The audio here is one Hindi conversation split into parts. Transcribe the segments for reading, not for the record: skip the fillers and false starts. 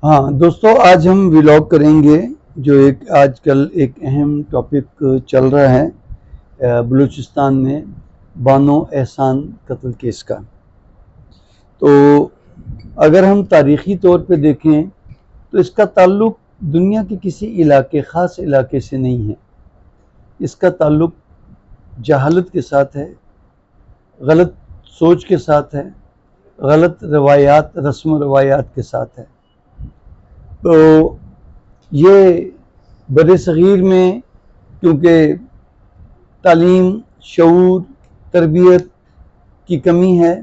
हाँ दोस्तों, आज हम व्लॉग करेंगे जो एक आजकल एक अहम टॉपिक चल रहा है बलूचिस्तान में बानो एहसान कत्ल केस का। तो अगर हम तारीख़ी तौर पे देखें तो इसका ताल्लुक दुनिया के किसी इलाके ख़ास इलाके से नहीं है। इसका ताल्लुक जहालत के साथ है, गलत सोच के साथ है, गलत रवायात रस्म रवायात के साथ है। तो ये बड़े सग़ीर में क्योंकि तालीम, शऊर, तरबियत की कमी है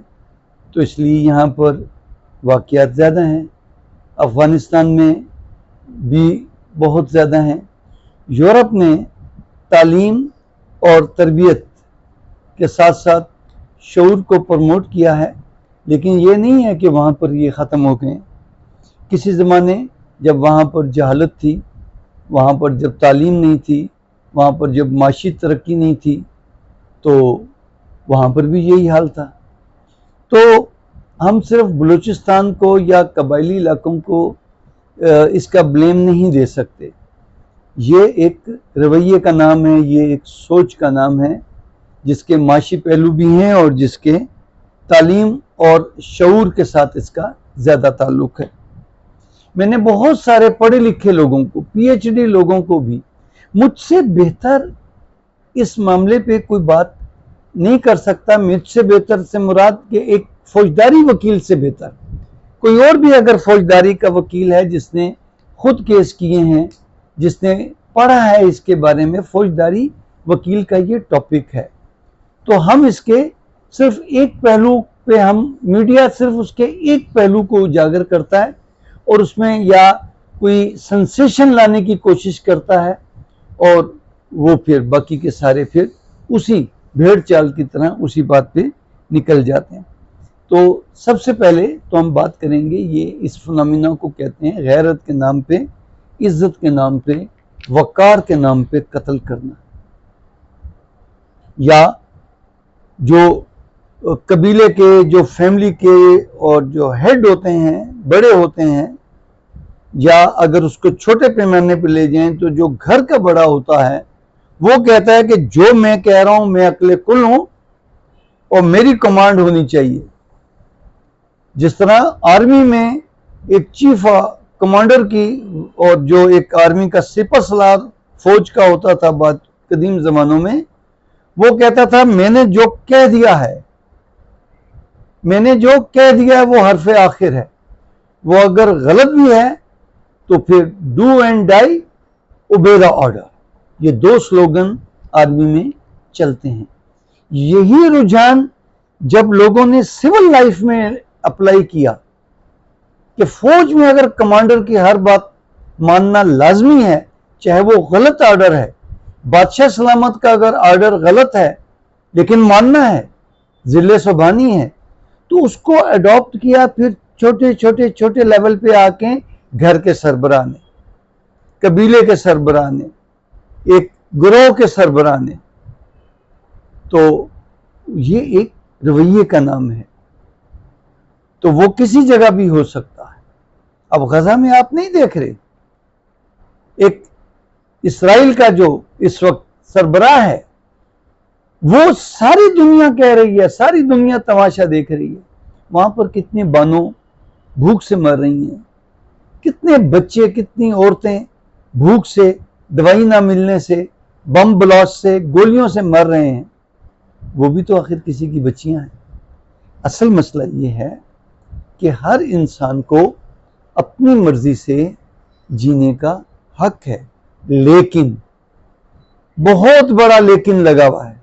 तो इसलिए यहाँ पर वाक़यात ज़्यादा हैं। अफ़गानिस्तान में भी बहुत ज़्यादा हैं। यूरोप ने तालीम और तरबियत के साथ साथ शऊर को प्रमोट किया है, लेकिन ये नहीं है कि वहाँ पर ये ख़त्म हो गए। किसी ज़माने जब वहाँ पर जहालत थी, वहाँ पर जब तालीम नहीं थी, वहाँ पर जब माशी तरक्की नहीं थी, तो वहाँ पर भी यही हाल था। तो हम सिर्फ बलूचिस्तान को या कबायली इलाकों को इसका ब्लेम नहीं दे सकते। ये एक रवैये का नाम है, ये एक सोच का नाम है जिसके माशी पहलू भी हैं और जिसके तालीम और शऊर के साथ इसका ज़्यादा ताल्लुक़ है। मैंने बहुत सारे पढ़े लिखे लोगों को, पीएचडी लोगों को भी मुझसे बेहतर इस मामले पे कोई बात नहीं कर सकता। मुझसे बेहतर से मुराद के एक फौजदारी वकील से बेहतर कोई और भी अगर फौजदारी का वकील है जिसने खुद केस किए हैं, जिसने पढ़ा है इसके बारे में, फौजदारी वकील का ये टॉपिक है। तो हम इसके सिर्फ एक पहलू पे, हम मीडिया सिर्फ उसके एक पहलू को उजागर करता है और उसमें या कोई सेंसेशन लाने की कोशिश करता है और वो फिर बाकी के सारे फिर उसी भेड़ चाल की तरह उसी बात पे निकल जाते हैं। तो सबसे पहले तो हम बात करेंगे, ये इस फिनोमेना को कहते हैं गैरत के नाम पे, इज्जत के नाम पे, वक़ार के नाम पे कत्ल करना। या जो कबीले के, जो फैमिली के और जो हेड होते हैं, बड़े होते हैं, या अगर उसको छोटे पैमाने पे ले जाएं तो जो घर का बड़ा होता है वो कहता है कि जो मैं कह रहा हूं मैं अक्ले कुल हूं और मेरी कमांड होनी चाहिए। जिस तरह आर्मी में एक चीफ कमांडर की और जो एक आर्मी का सिपह सलार फौज का होता था बात कदीम जमानों में, वो कहता था मैंने जो कह दिया है, मैंने जो कह दिया है वो हरफ आखिर है। वो अगर गलत भी है तो फिर do and die, obey the order. ये दो स्लोगन आर्मी में चलते हैं। यही रुझान जब लोगों ने सिविल लाइफ में अप्लाई किया कि फौज में अगर कमांडर की हर बात मानना लाजमी है, चाहे वो गलत ऑर्डर है, बादशाह सलामत का अगर ऑर्डर गलत है लेकिन मानना है, जिले सुबानी है, तो उसको अडॉप्ट किया। फिर छोटे छोटे छोटे लेवल पे आके घर के सरबराह ने, कबीले के सरबराह ने, एक गिरोह के सरबराह ने। तो ये एक रवैये का नाम है। तो वो किसी जगह भी हो सकता है। अब गजा में आप नहीं देख रहे, एक इसराइल का जो इस वक्त सरबराह है वो सारी दुनिया कह रही है, सारी दुनिया तमाशा देख रही है, वहां पर कितने बानो भूख से मर रही हैं, कितने बच्चे, कितनी औरतें भूख से, दवाई ना मिलने से, बम ब्लास्ट से, गोलियों से मर रहे हैं। वो भी तो आखिर किसी की बच्चियां हैं। असल मसला ये है कि हर इंसान को अपनी मर्जी से जीने का हक है, लेकिन बहुत बड़ा लेकिन लगा हुआ है,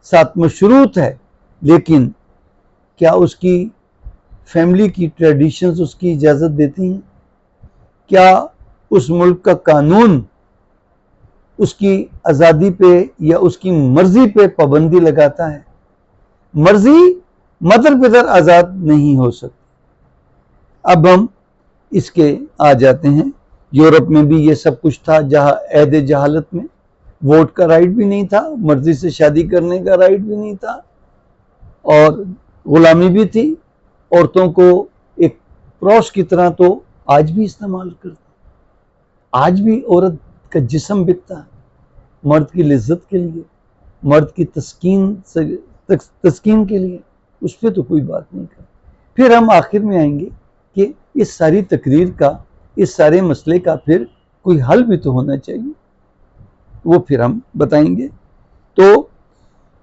साथ मशरूत है। लेकिन क्या उसकी फैमिली की ट्रेडिशंस उसकी इजाज़त देती हैं? क्या उस मुल्क का कानून उसकी आज़ादी पे या उसकी मर्जी पे पाबंदी लगाता है? मर्जी मदर पिदर आज़ाद नहीं हो सकती। अब हम इसके आ जाते हैं। यूरोप में भी ये सब कुछ था, जहाँ ऐद जहालत में वोट का राइट भी नहीं था, मर्जी से शादी करने का राइट भी नहीं था और गुलामी भी थी। औरतों को एक प्रोस की तरह तो आज भी इस्तेमाल करता, आज भी औरत का जिस्म बिकता है मर्द की लिज्जत के लिए, मर्द की तस्कीन के लिए। उस पर तो कोई बात नहीं कर। फिर हम आखिर में आएंगे कि इस सारी तकरीर का, इस सारे मसले का फिर कोई हल भी तो होना चाहिए, वो फिर हम बताएंगे। तो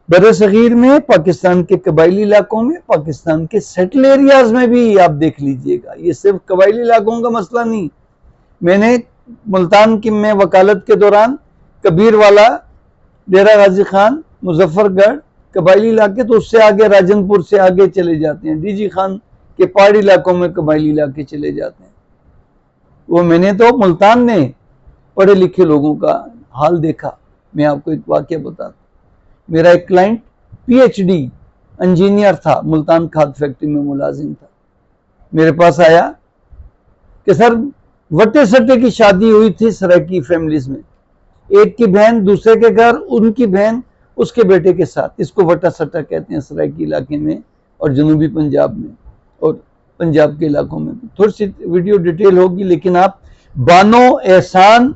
बरसगीर में, पाकिस्तान के कबायली इलाकों में, पाकिस्तान के सेटल एरियाज में भी आप देख लीजिएगा, ये सिर्फ कबायली इलाकों का मसला नहीं। मैंने मुल्तान की में वकालत के दौरान कबीरवाला, डेरा गाजी खान, मुजफ्फरगढ़ कबायली इलाके, तो उससे आगे राजनपुर से आगे चले जाते हैं, डीजी खान के पहाड़ी इलाकों में कबायली इलाके चले जाते हैं। वो मैंने तो मुल्तान में पढ़े लिखे लोगों का हाल देखा। मैं आपको एक वाक़या बताता। मेरा एक क्लाइंट पीएचडी इंजीनियर था, मुल्तान खाद फैक्ट्री में मुलाजिम था। मेरे पास आया कि सर वटे सट्टे की शादी हुई थी सराकी फैमिलीज में, एक की बहन दूसरे के घर, उनकी बहन उसके बेटे के साथ। इसको वटा सट्टा कहते हैं सराकी इलाके में और जनूबी पंजाब में और पंजाब के इलाकों में। थोड़ी सी वीडियो डिटेल होगी, लेकिन आप बानो एहसान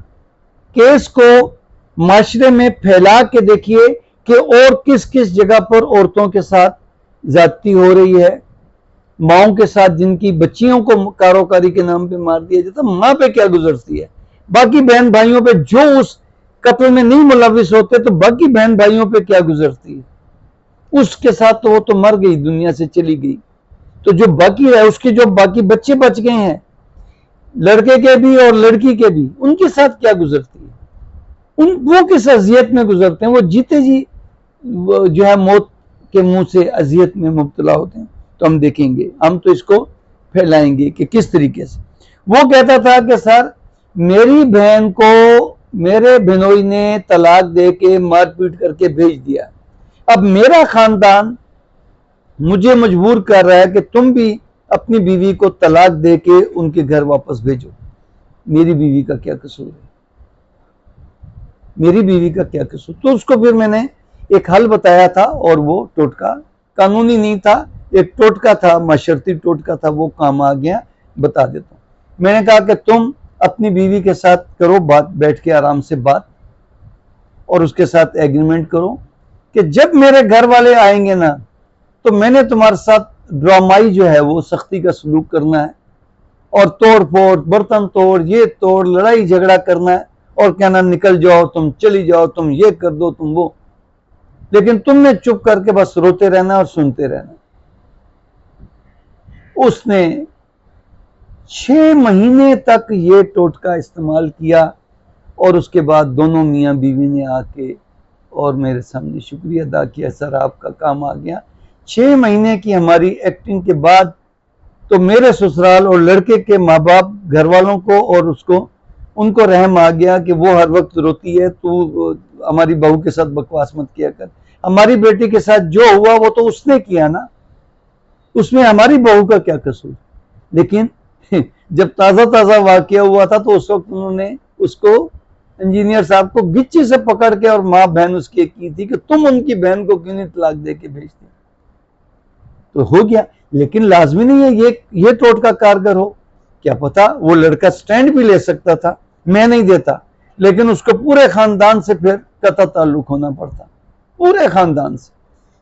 केस को माशरे में फैला के देखिए कि और किस किस जगह पर औरतों के साथ ज्यादती हो रही है, माओं के साथ जिनकी बच्चियों को कारोकारी के नाम पे मार दिया जाता, माँ पे क्या गुजरती है, बाकी बहन भाइयों पे जो उस कत्ल में नहीं मुलविस होते तो बाकी बहन भाइयों पे क्या गुजरती है। उसके साथ तो वो तो मर गई, दुनिया से चली गई, तो जो बाकी है उसके जो बाकी बच्चे बच गए हैं, लड़के के भी और लड़की के भी, उनके साथ क्या गुजरती है, वो किस अजियत में गुजरते हैं। वो जीते जी जो है मौत के मुंह से अजियत में मुब्तला होते हैं। तो हम देखेंगे, हम तो इसको फैलाएंगे कि किस तरीके से। वो कहता था कि सर मेरी बहन को मेरे बहनोई ने तलाक दे के मारपीट करके भेज दिया, अब मेरा खानदान मुझे मजबूर कर रहा है कि तुम भी अपनी बीवी को तलाक दे के उनके घर वापस भेजो। मेरी बीवी का क्या कसूर है, मेरी बीवी का क्या कसूर। तो उसको फिर मैंने एक हल बताया था, और वो टोटका कानूनी नहीं था, एक टोटका था, माशरती टोटका था, वो काम आ गया, बता देता हूं। मैंने कहा कि तुम अपनी बीवी के साथ करो बात, बैठ के आराम से बात, और उसके साथ एग्रीमेंट करो कि जब मेरे घर वाले आएंगे ना तो मैंने तुम्हारे साथ ड्रामाई जो है वो सख्ती का सलूक करना है, और तोड़ फोड़, बर्तन तोड़, ये तोड़, लड़ाई झगड़ा करना है, और कहना निकल जाओ, तुम चली जाओ, तुम ये कर दो, तुम वो, लेकिन तुमने चुप करके बस रोते रहना और सुनते रहना। उसने 6 महीने तक ये टोटका इस्तेमाल किया, और उसके बाद दोनों मियाँ बीवी ने आके और मेरे सामने शुक्रिया अदा किया, सर आपका काम आ गया। 6 महीने की हमारी एक्टिंग के बाद तो मेरे ससुराल और लड़के के माँ बाप, घर वालों को और उसको, उनको रहम आ गया कि वो हर वक्त रोती है, तो हमारी बहू के साथ बकवास मत किया कर। हमारी बेटी के साथ जो हुआ वो तो उसने किया ना, उसमें हमारी बहू का क्या कसूर। लेकिन जब ताज़ा ताज़ा वाकया हुआ था तो उस वक्त उन्होंने उसको, इंजीनियर साहब को, गिच्ची से पकड़ के और माँ बहन उसकी की थी कि तुम उनकी बहन को क्यों नहीं तलाक दे के भेजते। तो हो गया, लेकिन लाजमी नहीं है ये टोटका कारगर हो। क्या पता वो लड़का स्टैंड भी ले सकता था, मैं नहीं देता, लेकिन उसको पूरे खानदान से फिर कता ताल्लुक होना पड़ता, पूरे खानदान से।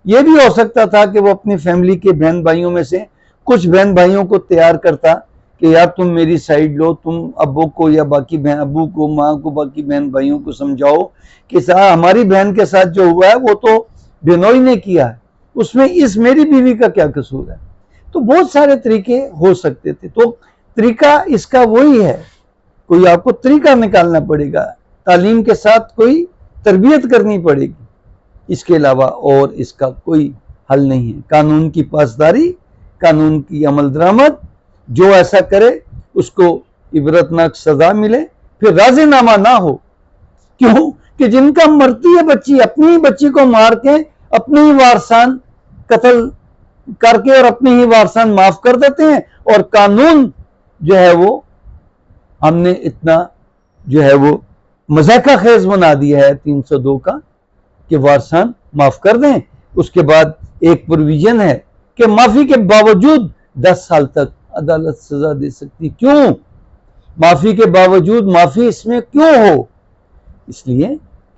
यह भी हो सकता था कि वो अपनी फैमिली के बहन भाइयों में से कुछ बहन भाइयों को तैयार करता कि यार तुम मेरी साइड लो, तुम अब्बू को या बाकी बहन, अब्बू को, माँ को, बाकी बहन भाइयों को समझाओ कि हमारी बहन के साथ जो हुआ है वो तो बेनोई ने किया है, उसमें इस मेरी बीवी का क्या कसूर है। तो बहुत सारे तरीके हो सकते थे। तो तरीका इसका वही है, कोई आपको तरीका निकालना पड़ेगा, तालीम के साथ कोई तरबियत करनी पड़ेगी, इसके अलावा और इसका कोई हल नहीं है। कानून की पासदारी, कानून की अमल दरामद, जो ऐसा करे उसको इबरतनाक सजा मिले, फिर राजीनामा ना हो। क्यों कि जिनका मरती है बच्ची, अपनी ही बच्ची को मार के अपने ही वारसान कत्ल करके और अपने ही वारसान माफ कर देते हैं, और कानून जो है वो हमने इतना जो है वो मजाका खेज बना दिया है 302 का कि वारसान माफ कर दें। उसके बाद एक प्रोविजन है कि माफी के बावजूद 10 साल तक अदालत सजा दे सकती। क्यों माफी के बावजूद माफी इसमें क्यों हो? इसलिए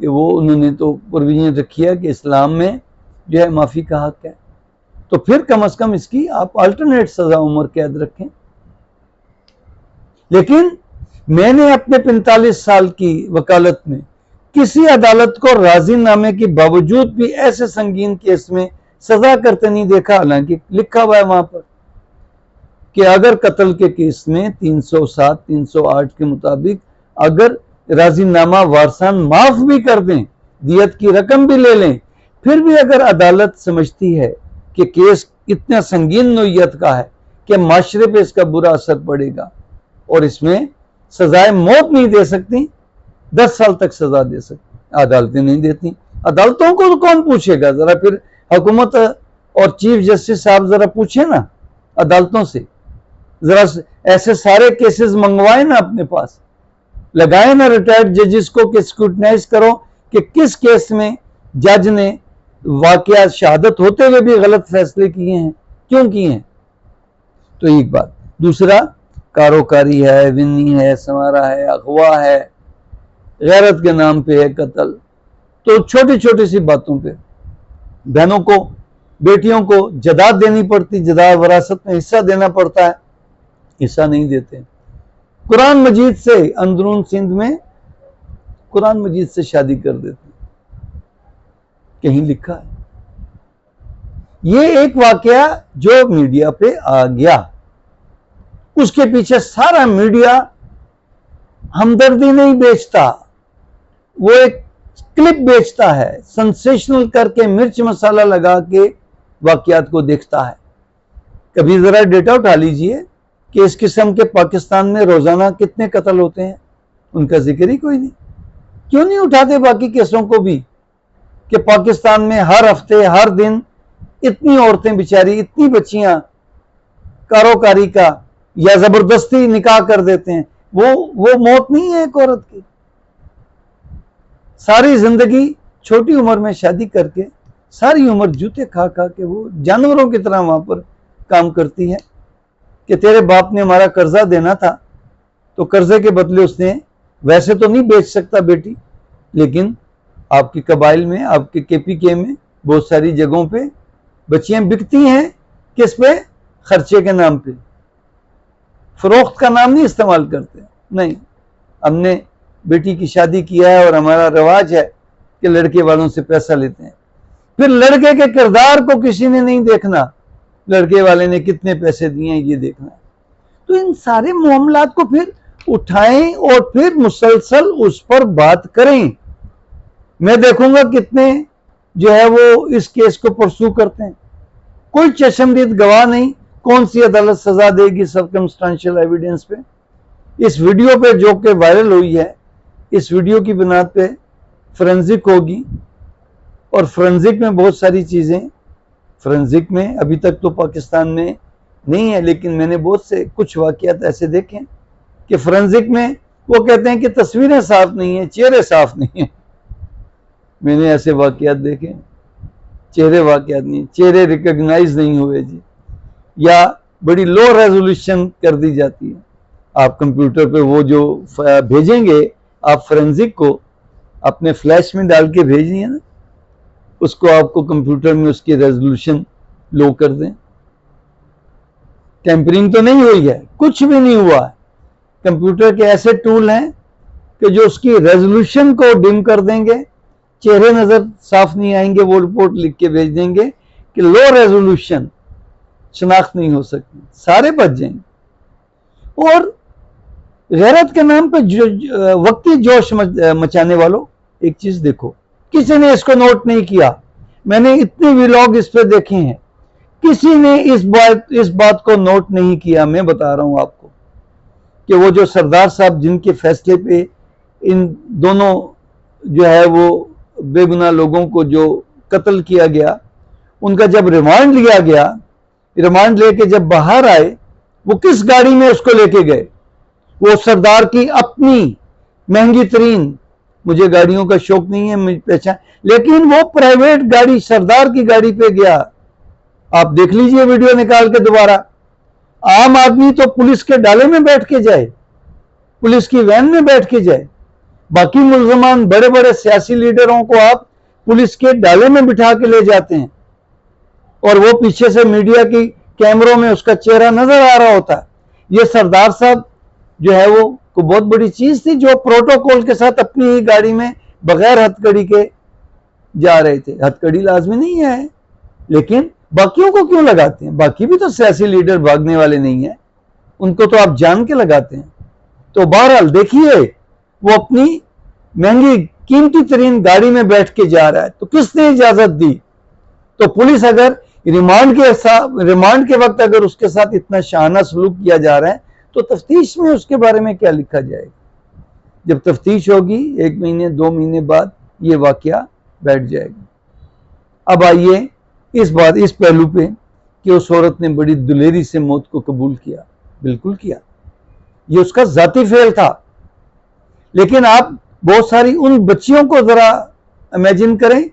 कि वो उन्होंने तो प्रोविजन रखी है कि इस्लाम में जो है माफी का हक है, तो फिर कम से कम इसकी आप अल्टरनेट सजा उम्र कैद रखें। लेकिन मैंने अपने 45 साल की वकालत में किसी अदालत को राजीनामे के बावजूद भी ऐसे संगीन केस में सजा करते नहीं देखा। हालांकि लिखा हुआ है वहां पर कि अगर कत्ल के केस में 307, 308 के मुताबिक अगर राजीनामा वारसान माफ भी कर दें, दियत की रकम भी ले लें, फिर भी अगर अदालत समझती है कि केस इतना संगीन नोयत का है कि माशरे पे इसका बुरा असर पड़ेगा और इसमें सजाए मौत नहीं दे सकती, 10 साल तक सजा दे सकती, अदालतें नहीं देती। अदालतों को तो कौन पूछेगा? जरा फिर हुकूमत और चीफ जस्टिस साहब जरा पूछे ना अदालतों से, जरा ऐसे सारे केसेस मंगवाए ना अपने पास, लगाए ना रिटायर्ड जजेस को कि स्क्रूटनाइज करो कि किस केस में जज ने वाकया शहादत होते हुए भी गलत फैसले किए हैं, क्यों किए हैं। तो एक बात। दूसरा, कारोकारी है, विन्नी है, समारा है, अगवा है, गैरत के नाम पे है कत्ल, तो छोटी छोटी सी बातों पे बहनों को, बेटियों को जदाद देनी पड़ती, जदाद वरासत में हिस्सा देना पड़ता है, हिस्सा नहीं देते। कुरान मजीद से अंदरून सिंध में कुरान मजीद से शादी कर देते, कहीं लिखा है। ये एक वाकया जो मीडिया पे आ गया, उसके पीछे सारा मीडिया हमदर्दी नहीं बेचता, वो एक क्लिप बेचता है, सेंसेशनल करके मिर्च मसाला लगा के वाकयात को देखता है। कभी जरा डेटा उठा लीजिए कि इस किस्म के पाकिस्तान में रोजाना कितने कत्ल होते हैं, उनका जिक्र ही कोई नहीं। क्यों नहीं उठाते बाकी केसों को भी कि पाकिस्तान में हर हफ्ते हर दिन इतनी औरतें बेचारी, इतनी बच्चियां कारोकारी का या जबरदस्ती निकाह कर देते हैं। वो मौत नहीं है एक औरत की। सारी जिंदगी छोटी उम्र में शादी करके सारी उम्र जूते खा खा के वो जानवरों की तरह वहां पर काम करती है कि तेरे बाप ने हमारा कर्जा देना था तो कर्जे के बदले उसने, वैसे तो नहीं बेच सकता बेटी, लेकिन आपकी कबाइल में, आपके केपीके में बहुत सारी जगहों पे बच्चियां बिकती हैं। किस पे? खर्चे के नाम पे। फरोख्त का नाम नहीं इस्तेमाल करते, नहीं, हमने बेटी की शादी किया है और हमारा रिवाज है कि लड़के वालों से पैसा लेते हैं। फिर लड़के के किरदार को किसी ने नहीं देखना, लड़के वाले ने कितने पैसे दिए हैं ये देखना है। तो इन सारे मामलात को फिर उठाएं और फिर मुसलसल उस पर बात करें। मैं देखूंगा कितने जो है वो इस केस को परसू करते हैं। कोई चशमदीद गवाह नहीं, कौन सी अदालत सजा देगी सर्कमस्टेंशियल एविडेंस पे। इस वीडियो पे जो कि वायरल हुई है, इस वीडियो की बुनियाद पे फोरेंसिक होगी और फोरेंसिक में बहुत सारी चीजें, फोरेंसिक में अभी तक तो पाकिस्तान में नहीं है, लेकिन मैंने बहुत से कुछ वाकयात ऐसे देखे कि फोरेंसिक में वो कहते हैं कि तस्वीरें साफ नहीं है, चेहरे साफ नहीं है। मैंने ऐसे वाकयात देखे, चेहरे वाकयात नहीं, चेहरे रिकॉग्नाइज नहीं हुए जी, या बड़ी लो रेजोल्यूशन कर दी जाती है। आप कंप्यूटर पे वो जो भेजेंगे आप फोरेंसिक को अपने फ्लैश में डाल के भेजिए ना, उसको आपको कंप्यूटर में उसकी रेजोल्यूशन लो कर दें। टेम्परिंग तो नहीं हुई है, कुछ भी नहीं हुआ है। कंप्यूटर के ऐसे टूल हैं कि जो उसकी रेजोल्यूशन को डिम कर देंगे, चेहरे नजर साफ नहीं आएंगे, वो रिपोर्ट लिख के भेज देंगे कि लो रेजोल्यूशन, शनाख्त नहीं हो सकती, सारे बच जाएंगे। और गैरत के नाम पे वक्ती जोश मचाने वालों, एक चीज देखो, किसी ने इसको नोट नहीं किया। मैंने इतने व्लॉग इस पे देखे हैं, किसी ने इस बात को नोट नहीं किया। मैं बता रहा हूं आपको कि वो जो सरदार साहब जिनके फैसले पे इन दोनों जो है वो बेगुनाह लोगों को जो कत्ल किया गया, उनका जब रिमांड लिया गया, रिमांड लेके जब बाहर आए, वो किस गाड़ी में उसको लेके गए? वो सरदार की अपनी महंगी तरीन, मुझे गाड़ियों का शौक नहीं है, मुझे पहचान, लेकिन वो प्राइवेट गाड़ी सरदार की गाड़ी पे गया। आप देख लीजिए वीडियो निकाल के दोबारा। आम आदमी तो पुलिस के डाले में बैठ के जाए, पुलिस की वैन में बैठ के जाए। बाकी मुल्जमान, बड़े बड़े सियासी लीडरों को आप पुलिस के डाले में बिठा के ले जाते हैं और वो पीछे से मीडिया की कैमरों में उसका चेहरा नजर आ रहा होता है। ये सरदार साहब जो है वो को बहुत बड़ी चीज थी, जो प्रोटोकॉल के साथ अपनी ही गाड़ी में बगैर हथकड़ी के जा रहे थे। हथकड़ी लाजमी नहीं है, लेकिन बाकियों को क्यों लगाते हैं? बाकी भी तो सियासी लीडर भागने वाले नहीं है, उनको तो आप जान के लगाते हैं। तो बहरहाल देखिए, वो अपनी महंगी कीमती तरीन गाड़ी में बैठ के जा रहा है, तो किसने इजाजत दी? तो पुलिस अगर रिमांड के वक्त अगर उसके साथ इतना शाहाना सलूक किया जा रहा है, तो तफ्तीश में उसके बारे में क्या लिखा जाएगा? जब तफ्तीश होगी 1 महीने 2 महीने बाद ये वाकया बैठ जाएगा। अब आइए इस पहलू पे कि उस औरत ने बड़ी दुलेरी से मौत को कबूल किया। बिल्कुल किया, ये उसका जाती फेल था। लेकिन आप बहुत सारी उन बच्चियों को जरा इमेजिन करें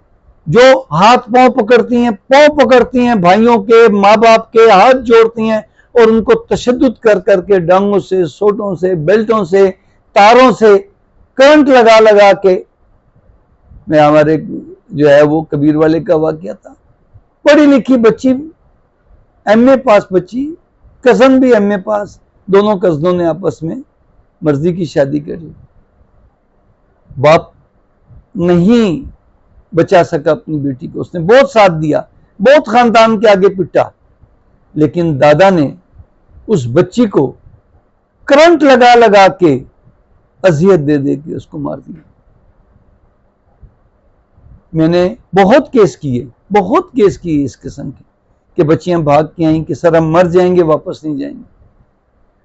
जो हाथ पांव पकड़ती हैं भाइयों के, माँ बाप के हाथ जोड़ती हैं और उनको तशद्दुद कर करके डांगों से, सोटों से, बेल्टों से, तारों से करंट लगा लगा के। मैं हमारे जो है वो कबीर वाले का वाकया था, पढ़ी लिखी बच्ची, MA पास बच्ची, कजन भी MA पास, दोनों कजनों ने आपस में मर्जी की शादी कर ली। बाप नहीं बचा सका अपनी बेटी को, उसने बहुत साथ दिया, बहुत खानदान के आगे पिटा, लेकिन दादा ने उस बच्ची को करंट लगा लगा के, अजियत दे दे के उसको मार दिया। मैंने बहुत केस किए इस किस्म के कि बच्चियां भाग के आई कि सर हम मर जाएंगे, वापस नहीं जाएंगे।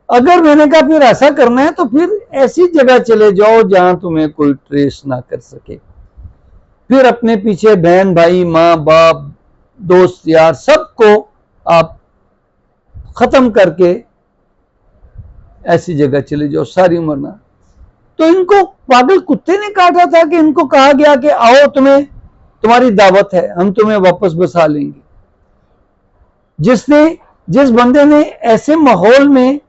अगर मैंने कहा फिर ऐसा करना है तो फिर ऐसी जगह चले जाओ जहां तुम्हें कोई ट्रेस ना कर सके। फिर अपने पीछे बहन भाई, माँ बाप, दोस्त यार, सबको आप खत्म करके ऐसी जगह चले जाओ, सारी उम्र ना। तो इनको पागल कुत्ते ने काटा था कि इनको कहा गया कि आओ, तुम्हारी दावत है, हम तुम्हें वापस बसा लेंगे। जिस बंदे ने ऐसे माहौल में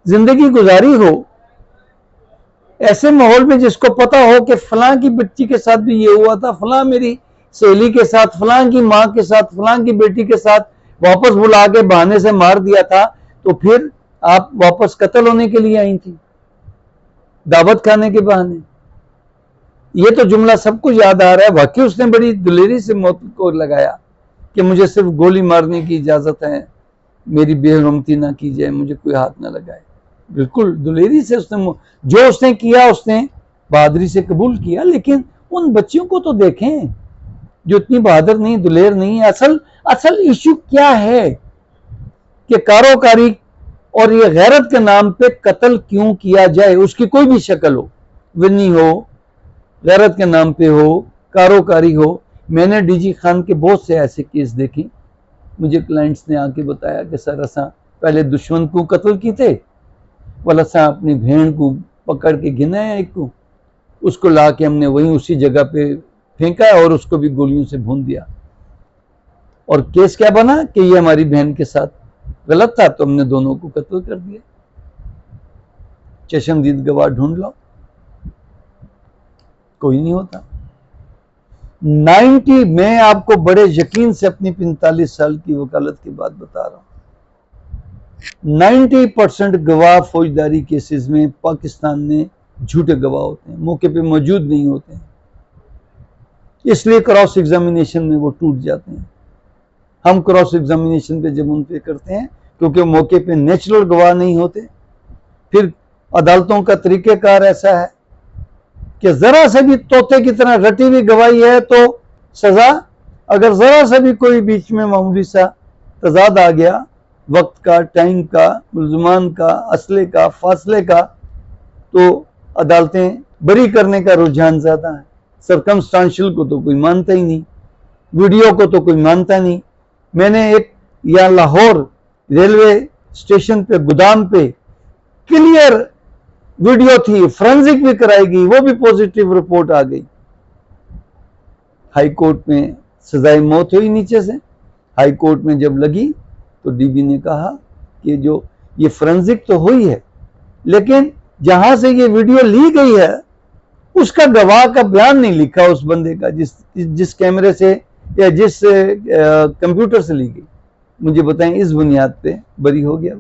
जिंदगी गुजारी हो, ऐसे माहौल में जिसको पता हो कि फलां की बच्ची के साथ भी ये हुआ था, फलां मेरी सहेली के साथ, फलां की माँ के साथ, फलां की बेटी के साथ वापस बुला के बहाने से मार दिया था, तो फिर आप वापस कत्ल होने के लिए आई थी, दावत खाने के बहाने। ये तो जुमला सबको याद आ रहा है। वाकई उसने बड़ी दुलेरी से मौत को लगाया कि मुझे सिर्फ गोली मारने की इजाजत है, मेरी बेहरमती ना की जाए, मुझे कोई हाथ ना लगाए। बिल्कुल दुलेरी से उसने जो उसने किया, उसने बहादुरी से कबूल किया। लेकिन उन बच्चियों को तो देखें जो इतनी बहादुर नहीं, दुलेर नहीं है। असल इशू क्या है कि कारोकारी और ये गैरत के नाम पे कत्ल क्यों किया जाए? उसकी कोई भी शक्ल हो, विनी हो, गैरत के नाम पे हो, कारोकारी हो। मैंने DG खान के बहुत से ऐसे केस देखे। मुझे क्लाइंट्स ने आके बताया कि सर असा पहले दुश्मन को कत्ल की थे, वाला असा अपनी भेड़ को पकड़ के गिना है, एक को उसको ला के हमने वहीं उसी जगह पे फेंका और उसको भी गोलियों से भून दिया। और केस क्या बना कि ये हमारी बहन के साथ गलत था, तो हमने दोनों को कत्ल कर दिया। चश्मदीद गवाह ढूंढ लो, कोई नहीं होता। 90, मैं आपको बड़े यकीन से अपनी 45 साल की वकालत की बात बता रहा हूं, 90% गवाह फौजदारी केसेस में पाकिस्तान में झूठे गवाह होते हैं, मौके पे मौजूद नहीं होते हैं, इसलिए क्रॉस एग्जामिनेशन में वो टूट जाते हैं। हम क्रॉस एग्जामिनेशन पे जब उन पे करते हैं, क्योंकि मौके पे नेचुरल गवाह नहीं होते। फिर अदालतों का तरीकेकार ऐसा है कि जरा से भी तोते की तरह रटी हुई गवाही है तो सजा, अगर जरा से भी कोई बीच में मामूली सा तजाद आ गया, वक्त का, टाइम का, मुल्जमान का, असले का, फासले का, तो अदालतें बरी करने का रुझान ज्यादा है। सर्कमस्टांशियल को तो कोई मानता ही नहीं, वीडियो को तो कोई मानता नहीं। मैंने एक या लाहौर रेलवे स्टेशन पे, गोदाम पे क्लियर वीडियो थी, फोरेंसिक भी कराएगी, वो भी पॉजिटिव रिपोर्ट आ गई। हाई कोर्ट में सजाए मौत हुई नीचे से। हाई कोर्ट में जब लगी तो DB ने कहा कि जो ये फोरेंसिक तो हुई है, लेकिन जहां से ये वीडियो ली गई है उसका गवाह का बयान नहीं लिखा उस बंदे का जिस कैमरे से या जिस कंप्यूटर से ली गई। मुझे बताएं इस बुनियाद पे बरी हो गया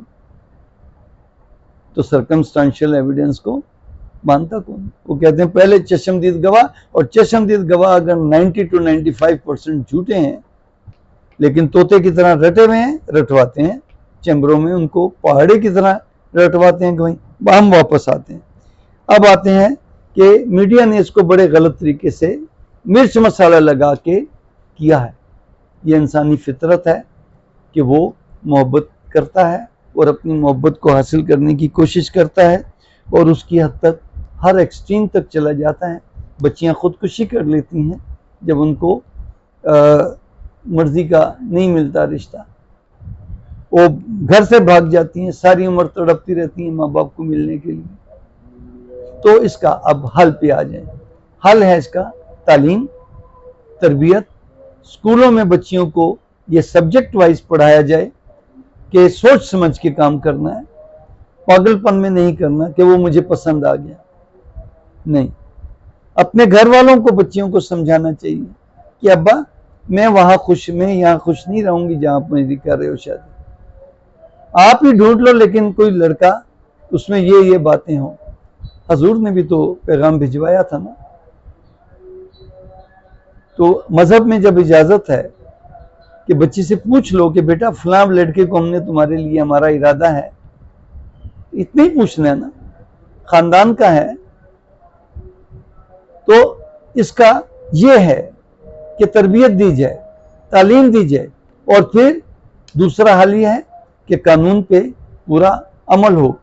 तो सर्कमस्टांशियल एविडेंस को मानता कौन? वो कहते हैं पहले चश्मदीद गवाह, और चश्मदीद गवाह अगर 90 to 95% झूठे हैं लेकिन तोते की तरह रटे हुए हैं, रटवाते हैं चैम्बरों में, उनको पहाड़े की तरह रटवाते हैं कि भाई हम वापस आते हैं। अब आते हैं कि मीडिया ने इसको बड़े गलत तरीके से मिर्च मसाला लगा के किया है। ये इंसानी फितरत है कि वो मोहब्बत करता है और अपनी मोहब्बत को हासिल करने की कोशिश करता है और उसकी हद तक हर एक्सट्रीम तक चला जाता है। बच्चियां खुदकुशी कर लेती हैं जब उनको मर्जी का नहीं मिलता रिश्ता, वो घर से भाग जाती हैं, सारी उम्र तड़पती रहती हैं माँ बाप को मिलने के लिए। तो इसका अब हल पे आ जाए। हल है इसका तालीम, तरबियत। स्कूलों में बच्चियों को ये सब्जेक्ट वाइज पढ़ाया जाए कि सोच समझ के काम करना है, पागलपन में नहीं करना कि वो मुझे पसंद आ गया। नहीं, अपने घर वालों को बच्चियों को समझाना चाहिए कि अब्बा मैं वहां खुश, मैं यहाँ खुश नहीं रहूंगी जहां आप मेरी कर रहे हो शादी। आप ही ढूंढ लो लेकिन कोई लड़का उसमें ये बातें हों। हजूर ने भी तो पैगाम भिजवाया था ना। तो मजहब में जब इजाजत है कि बच्ची से पूछ लो कि बेटा फलां लड़के को हमने तुम्हारे लिए, हमारा इरादा है, इतना ही पूछना है ना, खानदान का है। तो इसका ये है कि तरबियत दी जाए, तालीम दी जाए, और फिर दूसरा हल यह है कि कानून पे पूरा अमल हो।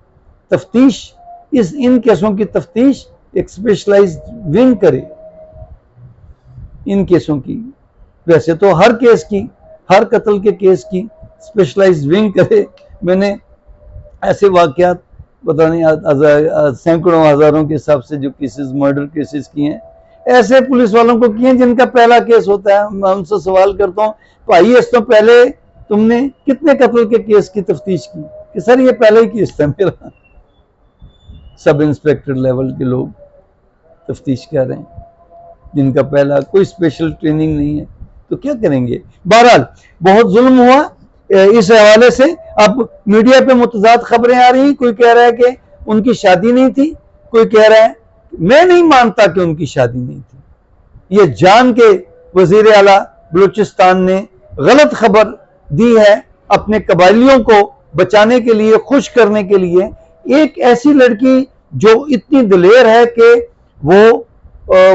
तफ्तीश, इन केसों की तफ्तीश एक स्पेशलाइज्ड विंग करे इन केसों की। वैसे तो हर केस की, हर कत्ल के केस की स्पेशलाइज्ड विंग करे। मैंने ऐसे वाकयात पता नहीं सैकड़ों हजारों के हिसाब से जो केसेस, मर्डर केसेस किए हैं, ऐसे पुलिस वालों को किए जिनका पहला केस होता है। मैं उनसे सवाल करता हूँ, भाई इससे पहले तुमने कितने कत्ल के केस की तफ्तीश की? कि सर ये पहले ही केस था मेरा। सब इंस्पेक्टर लेवल के लोग तफ्तीश कर रहे हैं जिनका पहला, कोई स्पेशल ट्रेनिंग नहीं है। तो क्या करेंगे? बहरहाल बहुत जुल्म हुआ इस हवाले से। अब मीडिया पे मुतजाद खबरें आ रही, कोई कह रहा है कि उनकी शादी नहीं थी, कोई कह रहा है मैं नहीं मानता कि उनकी शादी नहीं थी। ये जान के वजीर आला बलूचिस्तान ने गलत खबर दी है अपने कबायलियों को बचाने के लिए, खुश करने के लिए। एक ऐसी लड़की जो इतनी दिलेर है कि वो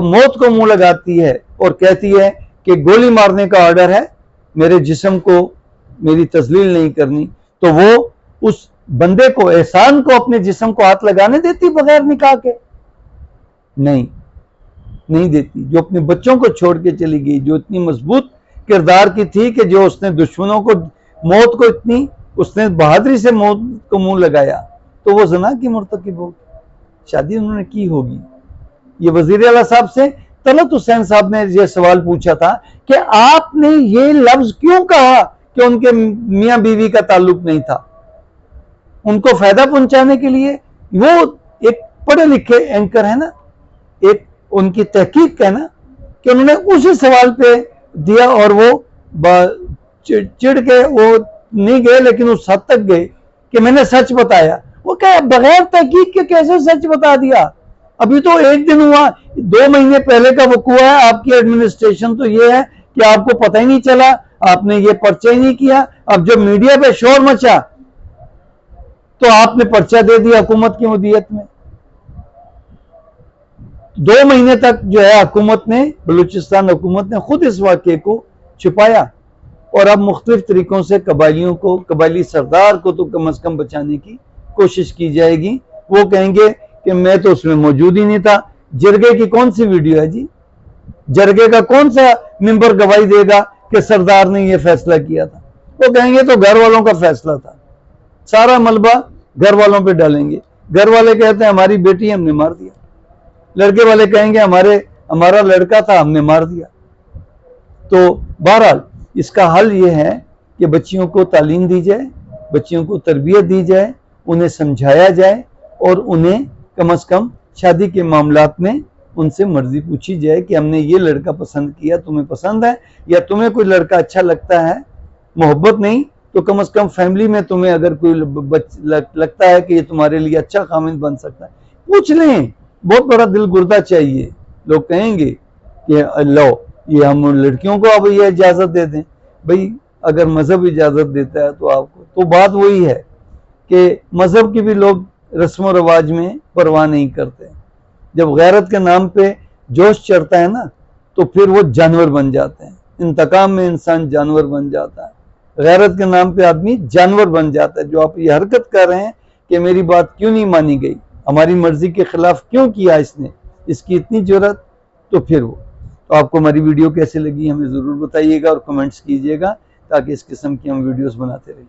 मौत को मुंह लगाती है और कहती है कि गोली मारने का ऑर्डर है, मेरे जिस्म को मेरी तजलील नहीं करनी, तो वो उस बंदे को, एहसान को, अपने जिस्म को हाथ लगाने देती बगैर निकाह के? नहीं देती। जो अपने बच्चों को छोड़ के चली गई, जो इतनी मजबूत किरदार की थी कि जो उसने दुश्मनों को, मौत को, इतनी उसने बहादुरी से मौत को मुंह लगाया, तो वो ज़ना की मुर्तकिब होगी। शादी उन्होंने की होगी। ये वजीर आला साहब से तलत हुसैन साहब ने ये सवाल पूछा था कि आपने ये लफ्ज क्यों कहा कि उनके मियां बीवी का ताल्लुक नहीं था? उनको फायदा पहुंचाने के लिए। वो एक पढ़े लिखे एंकर है ना, एक उनकी तहकीक है ना, कि उन्होंने उसी सवाल पे दिया और वो चिढ़ के वो नहीं गए, लेकिन उस हद तक गए कि मैंने सच बताया। वो क्या बगैर तहकीक के कैसे सच बता दिया? अभी तो एक दिन हुआ, 2 महीने पहले का वकूआ है। आपकी एडमिनिस्ट्रेशन तो ये है कि आपको पता ही नहीं चला, आपने ये पर्चा ही नहीं किया। अब जब मीडिया पे शोर मचा तो आपने पर्चा दे दिया हुकूमत की मुदियत में। 2 महीने तक जो है हुकूमत ने, बलूचिस्तान हुकूमत ने खुद इस वाक़े को छुपाया, और अब मुख्तलिफ तरीकों से कबायलियों को, कबायली सरदार को तो कम से कम बचाने की कोशिश की जाएगी। वो कहेंगे कि मैं तो उसमें मौजूद ही नहीं था। जरगे की कौन सी वीडियो है जी? जरगे का कौन सा मेंबर गवाही देगा कि सरदार ने यह फैसला किया था? वो कहेंगे तो घर वालों का फैसला था। सारा मलबा घर वालों पे डालेंगे। घर वाले कहते हैं हमारी बेटी हमने मार दिया, लड़के वाले कहेंगे हमारा लड़का था हमने मार दिया। तो बहरहाल इसका हल ये है कि बच्चियों को तालीम दी जाए, बच्चियों को तरबियत दी जाए, उन्हें समझाया जाए और उन्हें कम से कम शादी के मामलात में उनसे मर्जी पूछी जाए कि हमने ये लड़का पसंद किया, तुम्हें पसंद है, या तुम्हें कोई लड़का अच्छा लगता है, मोहब्बत नहीं तो कम से कम फैमिली में तुम्हें अगर कोई लगता है कि ये तुम्हारे लिए अच्छा खामिद बन सकता है, पूछ लें। बहुत बड़ा दिल गुर्दा चाहिए। लोग कहेंगे कि लो ये हम लड़कियों को अब ये इजाजत दे दें। भाई अगर मजहब इजाजत देता है तो आपको, तो बात वही है कि मजहब की भी लोग रस्म रवाज में परवाह नहीं करते। जब गैरत के नाम पे जोश चढ़ता है ना, तो फिर वो जानवर बन जाते हैं। इंतकाम में इंसान जानवर बन जाता है, गैरत के नाम पे आदमी जानवर बन जाता है। जो आप ये हरकत कर रहे हैं कि मेरी बात क्यों नहीं मानी गई, हमारी मर्जी के खिलाफ क्यों किया इसने, इसकी इतनी जरूरत, तो फिर वो। तो आपको हमारी वीडियो कैसी लगी हमें ज़रूर बताइएगा और कमेंट्स कीजिएगा, ताकि इस किस्म की हम वीडियोस बनाते रहें।